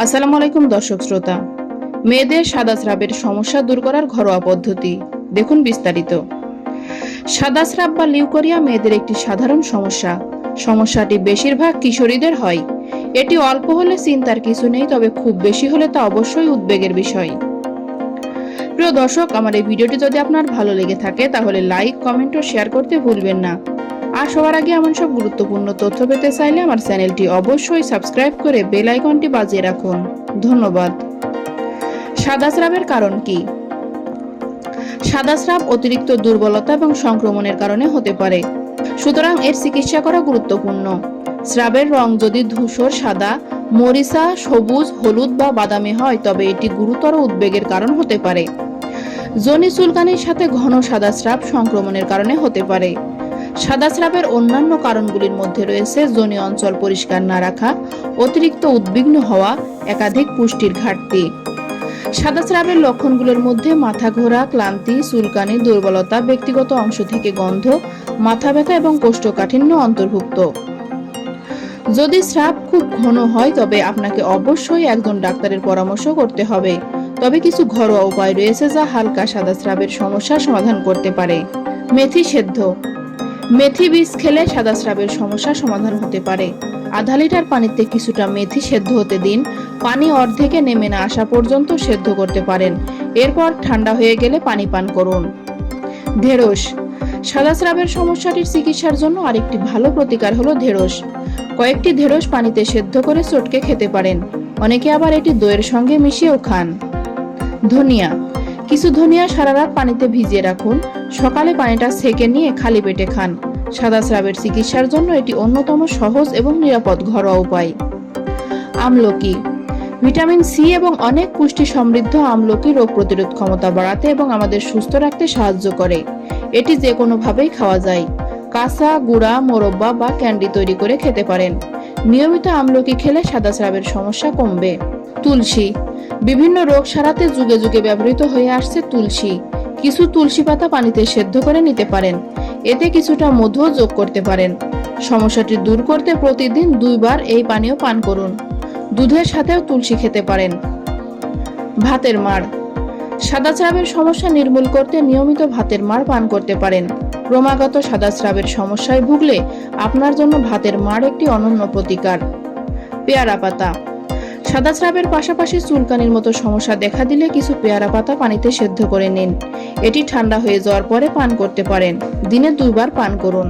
আসসালামু আলাইকুম দর্শক শ্রোতা। মেয়েদের সাদা স্রাবের সমস্যা দূর করার ঘরোয়া পদ্ধতি দেখুন বিস্তারিত। সাদা স্রাব বা লিউকোরিয়া মেয়েদের একটি সাধারণ সমস্যা। সমস্যাটি বেশিরভাগ কিশোরীদের হয়। এটি অল্প হলে চিন্তার কিছু নেই, তবে খুব বেশি হলে তা অবশ্যই উদ্বেগের বিষয়। প্রিয় দর্শক, আমার এই ভিডিওটি যদি আপনার ভালো লেগে থাকে তাহলে লাইক, কমেন্ট ও শেয়ার করতে ভুলবেন না। আর সবার আগে এমন সব গুরুত্বপূর্ণ তথ্য পেতে চাইলে আমার চ্যানেলটি অবশ্যই সাবস্ক্রাইব করে বেল আইকনটি বাজিয়ে রাখুন। ধন্যবাদ। সাদা স্রাবের কারণ কি? সাদা স্রাব অতিরিক্ত দুর্বলতা এবং সংক্রমণের কারণে হতে পারে, সুতরাং এর চিকিৎসা করা গুরুত্বপূর্ণ। স্রাবের রং যদি ধূসর সাদা, মরিচা, সবুজ, হলুদ বা বাদামি হয় তবে এটি গুরুতর উদ্বেগের কারণ হতে পারে। যোনি চুলকানির সাথে ঘন সাদা স্রাব সংক্রমণের কারণে হতে পারে। সাদা স্রাবের অন্যান্য কারণগুলির মধ্যে রয়েছে যোনি অঞ্চল পরিষ্কার না রাখা, অতিরিক্ত উদ্বিগ্ন হওয়া, একাধিক পুষ্টির ঘাটতি। সাদা স্রাবের লক্ষণগুলোর মধ্যে মাথা ঘোরা, ক্লান্তি, চুলকানি, দুর্বলতা, ব্যক্তিগত অংশ থেকে গন্ধ, মাথা ব্যথা এবং কোষ্ঠকাঠিন্য অন্তর্ভুক্ত। যদি স্রাব খুব ঘন হয় তবে আপনাকে অবশ্যই একজন ডাক্তারের পরামর্শ করতে হবে। তবে কিছু ঘরোয়া উপায় রয়েছে যা হালকা সাদা স্রাবের সমস্যার সমাধান করতে পারে। মেথি সেদ্ধ। মেথি বীজ খেলে সাদা স্রাবের সমস্যা সমাধান হতে পারে। আধা লিটার পানিতে কিছুটা মেথি সেদ্ধ হতে দিন। পানি অর্ধেকে নেমে না আসা পর্যন্ত সেদ্ধ করতে পারেন। এরপর ঠান্ডা হয়ে গেলে পানি পান করুন। ঢেঁড়স। সাদা স্রাবের সমস্যাটির চিকিৎসার জন্য আরেকটি ভালো প্রতিকার হলো ঢেঁড়স। কয়েকটি ঢেঁড়স পানিতে সেদ্ধ করে চটকে খেতে পারেন। অনেকে আবার এটি দইয়ের সঙ্গে মিশিয়েও খান। ধনিয়া। কিছু ধনিয়া সারা রাত পানিতে ভিজিয়ে রাখুন। সকালে পানিটা ছেঁকে নিয়ে খালি পেটে খান। সাদা স্রাবের চিকিৎসার জন্য এটি অন্যতম সহজ এবং নিরাপদ ঘরোয়া উপায়। আমলকি। ভিটামিন সি এবং অনেক পুষ্টি সমৃদ্ধ আমলকি রোগ প্রতিরোধ ক্ষমতা বাড়াতে এবং আমাদের সুস্থ রাখতে সাহায্য করে। এটি যে কোনোভাবেই খাওয়া যায়। কাঁচা, গুঁড়া, মোরব্বা বা ক্যান্ডি তৈরি করে খেতে পারেন। নিয়মিত আমলকি খেলে সাদা স্রাবের সমস্যা কমবে। তুলসী। বিভিন্ন রোগ সারাতে যুগে যুগে ব্যবহৃত হয়ে আসছে তুলসী। কিছু তুলসী পাতা পানিতে সেদ্ধ করে নিতে পারেন। এতে কিছুটা মধুও যোগ করতে পারেন। সমস্যাটি দূর করতে প্রতিদিন 2 বার এই পানীয় পান করুন। দুধের সাথেও তুলসী খেতে পারেন। ভাতের মাড়। সাদা স্রাবের সমস্যা নির্মূল করতে নিয়মিত ভাতের মাড় পান করতে পারেন। ক্রমাগত সাদা স্রাবের সমস্যায় ভুগলে আপনার জন্য ভাতের মাড় একটি অনন্য প্রতিকার। পেয়ারা পাতা। সাদা স্রাবের পাশাপাশি চুলকানির মতো সমস্যা দেখা দিলে কিছু পেয়ারা পাতা পানিতে সেদ্ধ করে নিন। এটি ঠান্ডা হয়ে যাওয়ার পরে পান করতে পারেন। দিনে 2 বার পান করুন।